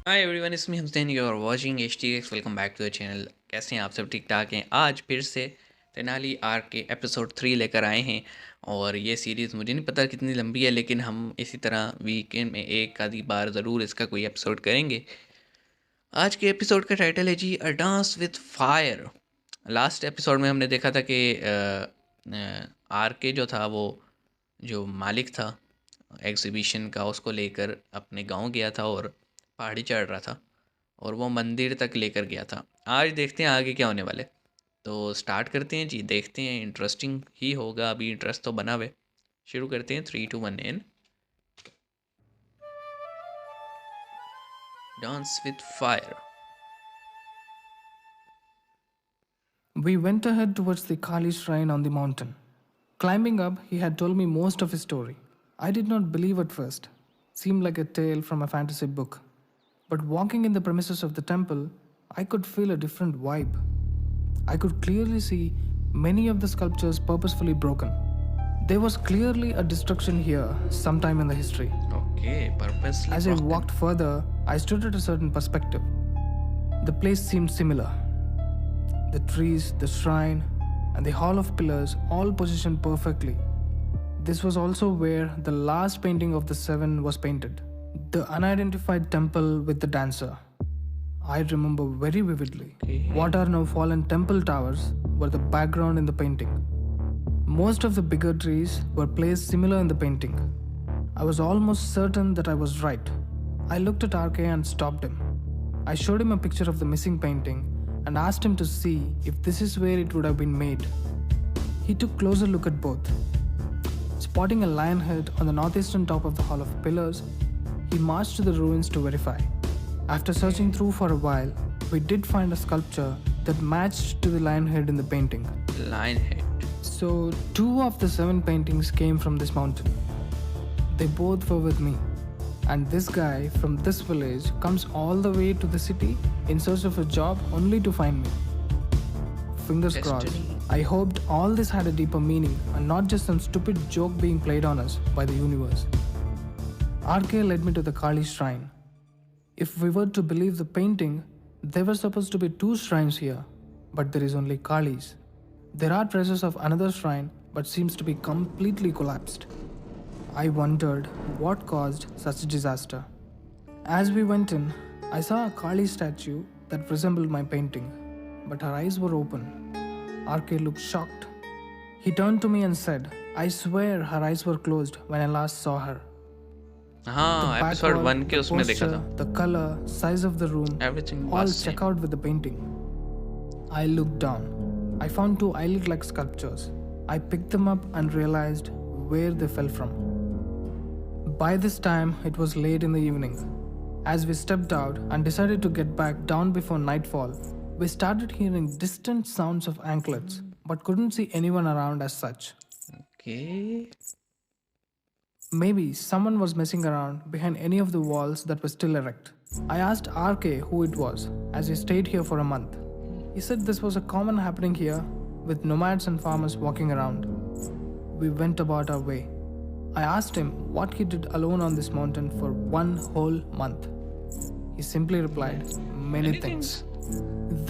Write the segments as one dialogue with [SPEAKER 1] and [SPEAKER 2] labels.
[SPEAKER 1] हाय everyone, इसमें हमसेन you are watching HTX। Welcome back to the channel. कैसे हैं आप सब? ठीक ठाक हैं। आज फिर से तेनाली आर्क के एपिसोड 3 लेकर आए हैं। और ये सीरीज़ मुझे नहीं पता कितनी लंबी है, लेकिन हम इसी तरह वीकेंड में एक आधी बार ज़रूर इसका कोई एपिसोड करेंगे। आज के एपिसोड का टाइटल है जी a dance with fire. Last episode में हमने देखा था कि आर के जो था वो जो मालिक था एग्जीबिशन का, उसको लेकर अपने गांव गया था और पहाड़ी चढ़ रहा था और वो मंदिर तक लेकर गया था। आज देखते हैं आगे क्या होने वाले। तो स्टार्ट करते हैं जी, देखते हैं। इंटरेस्टिंग ही होगा, अभी इंटरेस्ट तो बना हुआ है। शुरू करते हैं। 3 2 1 इन dance with fire.
[SPEAKER 2] We went ahead towards the Kali shrine on the mountain. Climbing up, he had told me most of his story. I did not believe at first. Seemed like a tale from a fantasy book. But walking in the premises of the temple, I could feel a different vibe. I could clearly see many of the sculptures purposefully broken. There was clearly a destruction here sometime in the history.
[SPEAKER 1] Okay, purposely
[SPEAKER 2] As I
[SPEAKER 1] broken.
[SPEAKER 2] walked further, I stood at a certain perspective. The place seemed similar. The trees, the shrine, and the hall of pillars all positioned perfectly. This was also where the last painting of the seven was painted, the unidentified temple with the dancer. I remember very vividly.
[SPEAKER 1] Okay.
[SPEAKER 2] What are now fallen temple towers were the background in the painting. Most of the bigger trees were placed similar in the painting. I was almost certain that I was right. I looked at RK and stopped him. I showed him a picture of the missing painting and asked him to see if this is where it would have been made. He took closer look at both. Spotting a lion head on the northeastern top of the Hall of Pillars, he marched to the ruins to verify. After searching through for a while, we did find a sculpture that matched to the lion head in the painting.
[SPEAKER 1] Lion head.
[SPEAKER 2] So, 2 of the 7 paintings came from this mountain. They both were with me. And this guy from this village comes all the way to the city in search of a job only to find me. Fingers crossed.
[SPEAKER 1] Destiny.
[SPEAKER 2] I hoped all this had a deeper meaning and not just some stupid joke being played on us by the universe. RK led me to the Kali shrine. If we were to believe the painting, there were supposed to be 2 shrines here, but there is only Kali's. There are traces of another shrine, but seems to be completely collapsed. I wondered what caused such a disaster. As we went in, I saw a Kali statue that resembled my painting, but her eyes were open. RK looked shocked. He turned to me and said, I swear her eyes were closed when I last saw her.
[SPEAKER 1] हाँ,
[SPEAKER 2] back
[SPEAKER 1] episode
[SPEAKER 2] wall,
[SPEAKER 1] 1 के
[SPEAKER 2] the
[SPEAKER 1] उसमें देखा
[SPEAKER 2] posture,
[SPEAKER 1] था।
[SPEAKER 2] the color, size of the room,
[SPEAKER 1] Everything
[SPEAKER 2] all
[SPEAKER 1] was
[SPEAKER 2] check
[SPEAKER 1] same.
[SPEAKER 2] out with the painting. I looked down. I found 2 eyelid-like sculptures. I picked them up and realized where they fell from. By this time, it was late in the evening. As we stepped out and decided to get back down before nightfall, we started hearing distant sounds of anklets, but couldn't see anyone around as such.
[SPEAKER 1] Okay.
[SPEAKER 2] Maybe someone was messing around behind any of the walls that were still erect. I asked RK who it was, as he stayed here for a month. He said this was a common happening here, with nomads and farmers walking around. We went about our way. I asked him what he did alone on this mountain for 1 whole month. He simply replied, many things.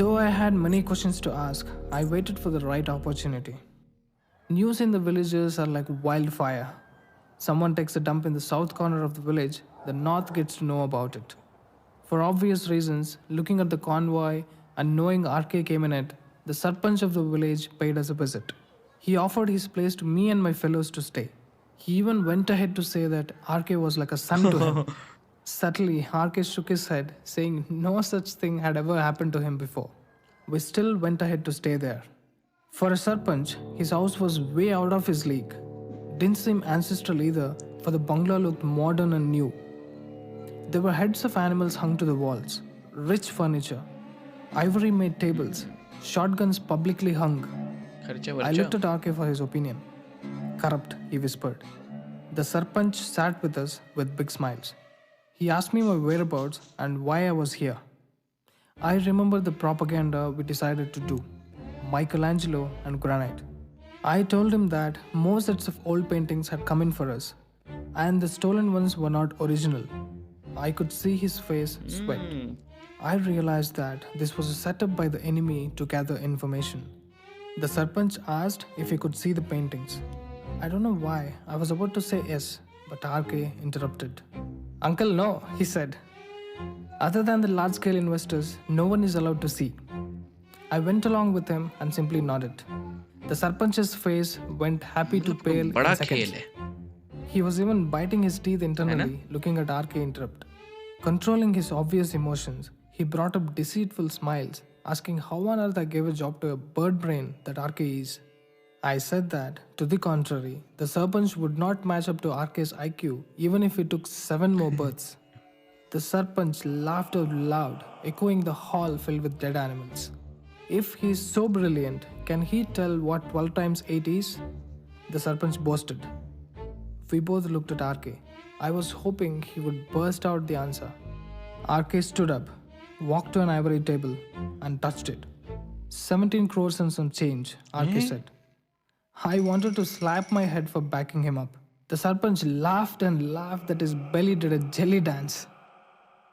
[SPEAKER 2] Though I had many questions to ask, I waited for the right opportunity. News in the villages are like wildfire. Someone takes a dump in the south corner of the village, the north gets to know about it. For obvious reasons, looking at the convoy and knowing RK came in it, the sarpanch of the village paid us a visit. He offered his place to me and my fellows to stay. He even went ahead to say that RK was like a son to him. Subtly, RK shook his head, saying no such thing had ever happened to him before. We still went ahead to stay there. For a sarpanch, his house was way out of his league. Didn't seem ancestral either, for the bungalow looked modern and new. There were heads of animals hung to the walls, rich furniture, ivory made tables, shotguns publicly hung.
[SPEAKER 1] खर्चा
[SPEAKER 2] I
[SPEAKER 1] वर्चा।
[SPEAKER 2] looked at RK for his opinion. Corrupt, he whispered. The sarpanch sat with us with big smiles. He asked me my whereabouts and why I was here. I remember the propaganda we decided to do, Michelangelo and granite. I told him that more sets of old paintings had come in for us, and the stolen ones were not original. I could see his face sweat. I realized that this was a setup by the enemy to gather information. The Sarpanch asked if he could see the paintings. I don't know why. I was about to say yes, but RK interrupted. Uncle, no, he said. Other than the large scale investors, no one is allowed to see. I went along with him and simply nodded. The Sarpanch's face went happy to pale
[SPEAKER 1] बड़ा
[SPEAKER 2] in
[SPEAKER 1] खेल
[SPEAKER 2] seconds.
[SPEAKER 1] है.
[SPEAKER 2] He was even biting his teeth internally, looking at RK interrupt. Controlling his obvious emotions, he brought up deceitful smiles, asking how on earth I gave a job to a bird brain that RK is. I said that, to the contrary, the Sarpanch would not match up to RK's IQ even if he took 7 more births. The Sarpanch laughed out loud, echoing the hall filled with dead animals. If he is so brilliant, can he tell what 12 times 8 is? The Sarpanch boasted. We both looked at RK. I was hoping he would burst out the answer. RK stood up, walked to an ivory table, and touched it. 17 crores and some change, RK said. I wanted to slap my head for backing him up. The Sarpanch laughed and laughed that his belly did a jelly dance.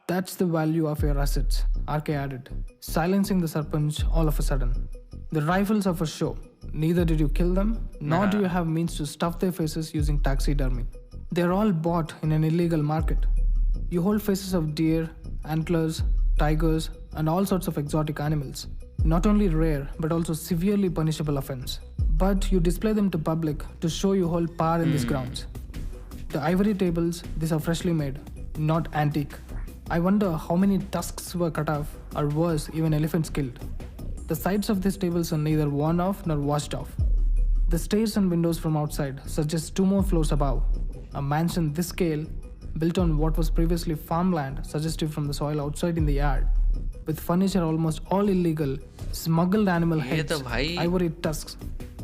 [SPEAKER 2] That's the value of your assets, RK added, silencing the Sarpanch all of a sudden. The rifles are for show. Neither did you kill them, nor do you have means to stuff their faces using taxidermy. They're all bought in an illegal market. You hold faces of deer, antlers, tigers, and all sorts of exotic animals. Not only rare, but also severely punishable offense. But you display them to public to show you hold power in these grounds. The ivory tables, these are freshly made, not antique. I wonder how many tusks were cut off, or worse, even elephants killed. The sides of these tables are neither worn off nor washed off. The stairs and windows from outside suggest 2 more floors above. A mansion this scale, built on what was previously farmland, suggestive from the soil outside in the yard, with furniture almost all illegal, smuggled animal heads, ivory tusks,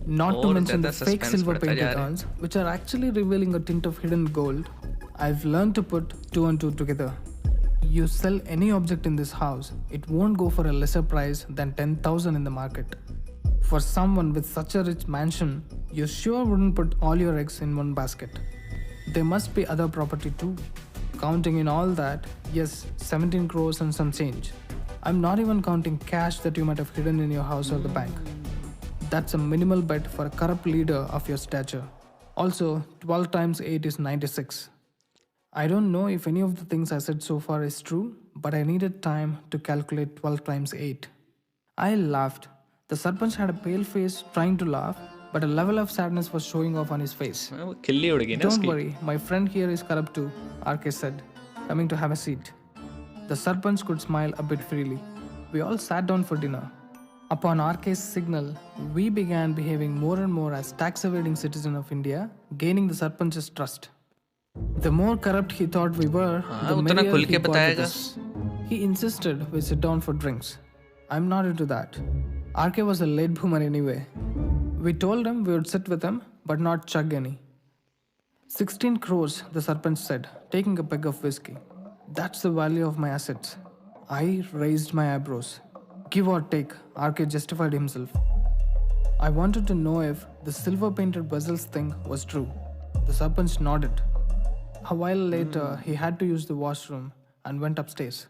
[SPEAKER 2] not to mention the fake silver painted urns, which are actually revealing a tint of hidden gold. I've learned to put 2 and 2 together. You sell any object in this house, it won't go for a lesser price than 10,000 in the market. For someone with such a rich mansion, you sure wouldn't put all your eggs in one basket. There must be other property too. Counting in all that, yes, 17 crores and some change. I'm not even counting cash that you might have hidden in your house or the bank. That's a minimal bet for a corrupt leader of your stature. Also, 12 times 8 is 96. I don't know if any of the things I said so far is true, but I needed time to calculate 12 times 8. I laughed. The Sarpanch had a pale face trying to laugh, but a level of sadness was showing off on his face. Don't worry, my friend here is corrupt too, RK said, coming to have a seat. The Sarpanch could smile a bit freely. We all sat down for dinner. Upon RK's signal, we began behaving more and more as tax-evading citizens of India, gaining the Sarpanch's trust. The more corrupt he thought we were, the merrier he got with us. He insisted we sit down for drinks. I'm not into that. RK was a late boomer anyway. We told him we would sit with him, but not chug any. 16 crores, the Sarpanch said, taking a peg of whiskey. That's the value of my assets. I raised my eyebrows. Give or take, RK justified himself. I wanted to know if the silver-painted bezels thing was true. The Sarpanch nodded. A while later, he had to use the washroom and went upstairs.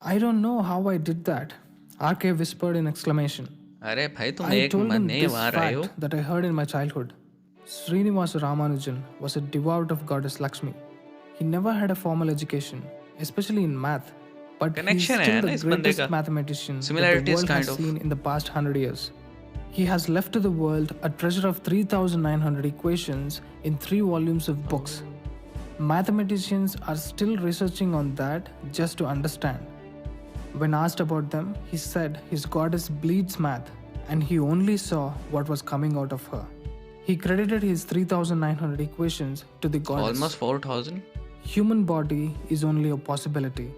[SPEAKER 2] I don't know how I did that, RK whispered in exclamation.
[SPEAKER 1] अरे भाई तुम
[SPEAKER 2] I
[SPEAKER 1] एक
[SPEAKER 2] told him
[SPEAKER 1] महीने
[SPEAKER 2] this
[SPEAKER 1] वहाँ रहे हो.
[SPEAKER 2] fact that I heard in my childhood. Srinivasa Ramanujan was a devout of goddess Lakshmi. He never had a formal education, especially in math, but he's
[SPEAKER 1] Connection है
[SPEAKER 2] still
[SPEAKER 1] ना
[SPEAKER 2] the
[SPEAKER 1] इस बंदे
[SPEAKER 2] greatest
[SPEAKER 1] का.
[SPEAKER 2] mathematician that the
[SPEAKER 1] Similarities
[SPEAKER 2] world has
[SPEAKER 1] kind of.
[SPEAKER 2] seen in the past 100 years. He has left to the world a treasure of 3,900 equations in 3 volumes of books. Mathematicians are still researching on that just to understand. When asked about them, he said his goddess bleeds math and he only saw what was coming out of her. He credited his 3,900 equations to the goddess.
[SPEAKER 1] Almost 4,000.
[SPEAKER 2] Human body is only a possibility.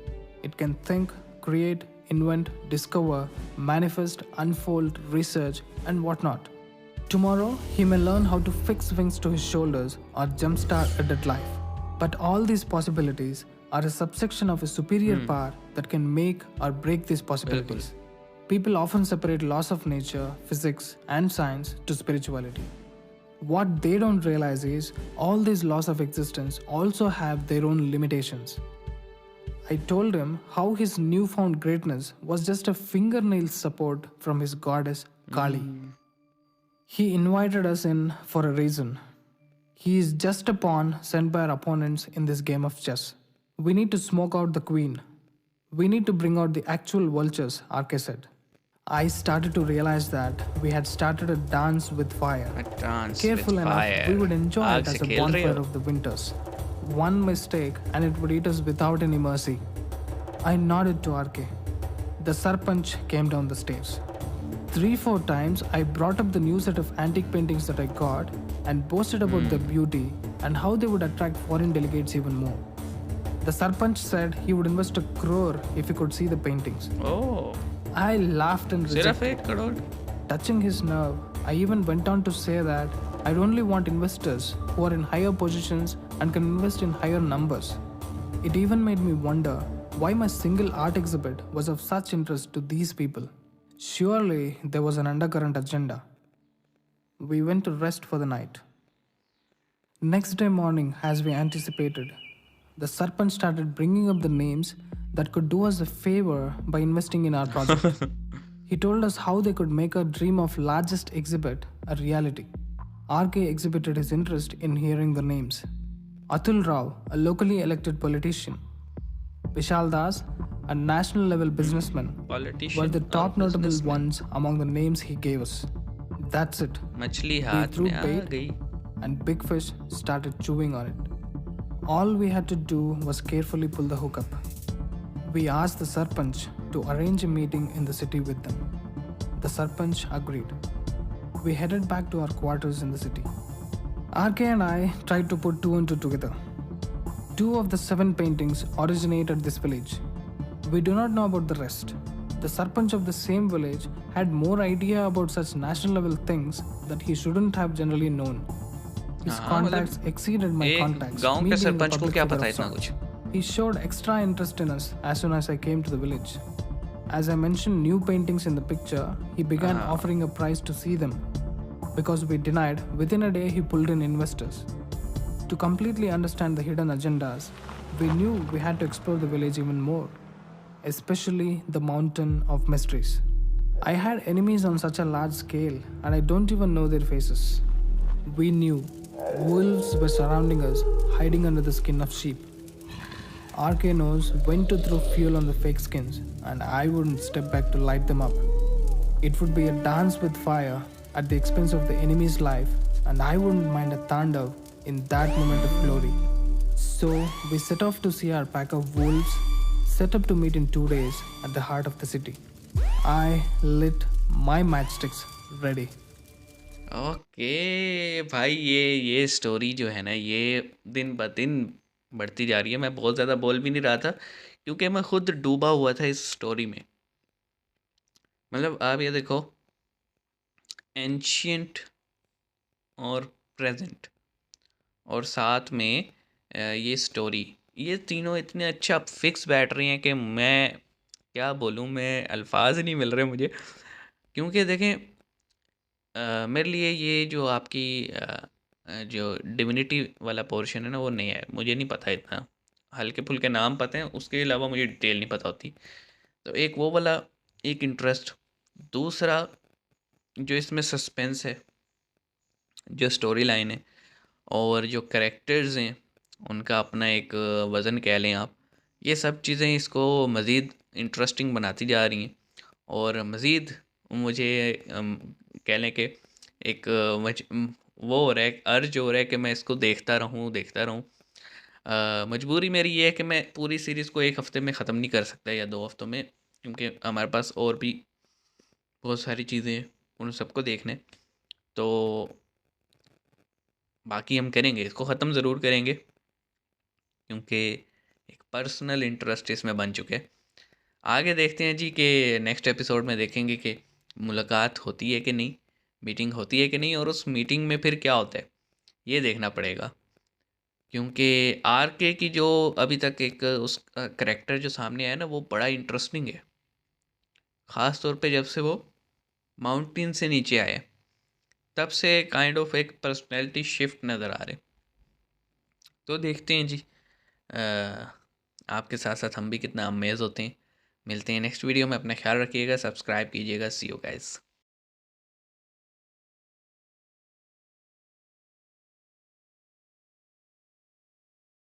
[SPEAKER 2] It can think, create, invent, discover, manifest, unfold, research, and whatnot. Tomorrow, he may learn how to fix wings to his shoulders or jumpstart a dead life. But all these possibilities are a subsection of a superior power that can make or break these possibilities. People often separate laws of nature, physics, and science to spirituality. What they don't realize is all these laws of existence also have their own limitations. I told him how his newfound greatness was just a fingernail support from his goddess Kali. He invited us in for a reason. He is just a pawn sent by our opponents in this game of chess. We need to smoke out the queen. We need to bring out the actual vultures, RK said. I started to realize that we had started a dance with fire.
[SPEAKER 1] A dance
[SPEAKER 2] Careful
[SPEAKER 1] with
[SPEAKER 2] enough,
[SPEAKER 1] fire.
[SPEAKER 2] we would enjoy
[SPEAKER 1] आग
[SPEAKER 2] it
[SPEAKER 1] से
[SPEAKER 2] as a
[SPEAKER 1] खेल रहे
[SPEAKER 2] bonfire
[SPEAKER 1] हो?
[SPEAKER 2] of the winters. One mistake and it would eat us without any mercy. I nodded to RK. The Sarpanch came down the stairs. 3-4 times I brought up the new set of antique paintings that I got and boasted about their beauty and how they would attract foreign delegates even more. The Sarpanch said he would invest 1 crore if he could see the paintings.
[SPEAKER 1] Oh,
[SPEAKER 2] I laughed and
[SPEAKER 1] सिर्फ
[SPEAKER 2] rejected.
[SPEAKER 1] 1 crore?
[SPEAKER 2] Touching his nerve, I even went on to say that I'd only want investors who are in higher positions and can invest in higher numbers. It even made me wonder why my single art exhibit was of such interest to these people. Surely there was an undercurrent agenda. We went to rest for the night. Next day morning, as we anticipated, the Sarpanch started bringing up the names that could do us a favor by investing in our project. He told us how they could make our dream of largest exhibit a reality. RK exhibited his interest in hearing the names. Atul Rao, a locally elected politician. Vishal Das, a national level businessman,
[SPEAKER 1] Politician
[SPEAKER 2] were the
[SPEAKER 1] और
[SPEAKER 2] top notable
[SPEAKER 1] businessman.
[SPEAKER 2] ones among the names he gave us. That's it.
[SPEAKER 1] मछली
[SPEAKER 2] We
[SPEAKER 1] हाथ
[SPEAKER 2] threw
[SPEAKER 1] में आ
[SPEAKER 2] bait
[SPEAKER 1] गई.
[SPEAKER 2] and Big Fish started chewing on it. All we had to do was carefully pull the hook up. We asked the Sarpanch to arrange a meeting in the city with them. The Sarpanch agreed. We headed back to our quarters in the city. RK and I tried to put 2 and 2 together. 2 of the 7 paintings originate at this village. We do not know about the rest. The Sarpanch of the same village had more idea about such national level things that he shouldn't have generally known. His
[SPEAKER 1] हाँ,
[SPEAKER 2] contacts exceeded my
[SPEAKER 1] एक
[SPEAKER 2] contacts.
[SPEAKER 1] गांव
[SPEAKER 2] me
[SPEAKER 1] के
[SPEAKER 2] being a
[SPEAKER 1] sarpanch को
[SPEAKER 2] public
[SPEAKER 1] क्या
[SPEAKER 2] figure
[SPEAKER 1] पता
[SPEAKER 2] of
[SPEAKER 1] इतना
[SPEAKER 2] sorts.
[SPEAKER 1] कुछ?
[SPEAKER 2] He showed extra interest in us as soon as I came to the village. As I mentioned new paintings in the picture, he began offering a price to see them. Because we denied, within a day he pulled in investors. To completely understand the hidden agendas, we knew we had to explore the village even more, especially the mountain of mysteries. I had enemies on such a large scale, and I don't even know their faces. We knew wolves were surrounding us, hiding under the skin of sheep. RK knows when to throw fuel on the fake skins, and I wouldn't step back to light them up. It would be a dance with fire at the expense of the enemy's life, and I wouldn't mind a tandav in that moment of glory. So we set off to see our pack of wolves, set up to meet in 2 days at the heart of the city. I lit my matchsticks ready.
[SPEAKER 1] Okay भाई, ये story जो है ना, ये दिन ब दिन बढ़ती जा रही है. मैं बहुत ज़्यादा बोल भी नहीं रहा था क्योंकि मैं खुद डूबा हुआ था इस स्टोरी में. मतलब आप ये देखो, एंशियंट और प्रेजेंट और साथ में ये स्टोरी, ये तीनों इतने अच्छा फिक्स बैठ रही हैं कि मैं क्या बोलूँ, मैं अल्फाज नहीं मिल रहे मुझे. क्योंकि देखें, मेरे लिए ये जो आपकी जो डिविनिटी वाला पोर्शन है ना, वो नहीं है. मुझे नहीं पता इतना, हल्के फुल्के नाम पता हैं, उसके अलावा मुझे डिटेल नहीं पता होती. तो एक वो वाला एक इंटरेस्ट. दूसरा, जो इसमें सस्पेंस है, जो स्टोरी लाइन है और जो कैरेक्टर्स हैं, उनका अपना एक वज़न कह लें आप. ये सब चीज़ें इसको मज़ीद इंटरेस्टिंग बनाती जा रही हैं और मज़ीद मुझे कह लें कि एक वो हो रहा है, अर्ज हो रहा है कि मैं इसको देखता रहूं. मजबूरी मेरी ये है कि मैं पूरी सीरीज़ को 1 हफ़्ते में ख़त्म नहीं कर सकता या 2 हफ़्तों में, क्योंकि हमारे पास और भी बहुत सारी चीज़ें हैं, उन सबको देखने. तो बाकी हम करेंगे, इसको ख़त्म ज़रूर करेंगे क्योंकि एक पर्सनल इंटरेस्ट इसमें बन चुके हैं. आगे देखते हैं जी कि नेक्स्ट एपिसोड में देखेंगे कि मुलाकात होती है कि नहीं, मीटिंग होती है कि नहीं, और उस मीटिंग में फिर क्या होता है, ये देखना पड़ेगा. क्योंकि RK की जो अभी तक एक उस करैक्टर जो सामने आया ना, वो बड़ा इंटरेस्टिंग है. ख़ास तौर पे जब से वो माउंटेन से नीचे आए, तब से काइंड ऑफ एक पर्सनैलिटी शिफ्ट नज़र आ रहे. तो देखते हैं जी. आपके साथ साथ हम भी कितना अमेज़ होते हैं। मिलते हैं नेक्स्ट वीडियो में, अपना ख्याल रखिएगा, सब्सक्राइब कीजिएगा। सी यू गाइस।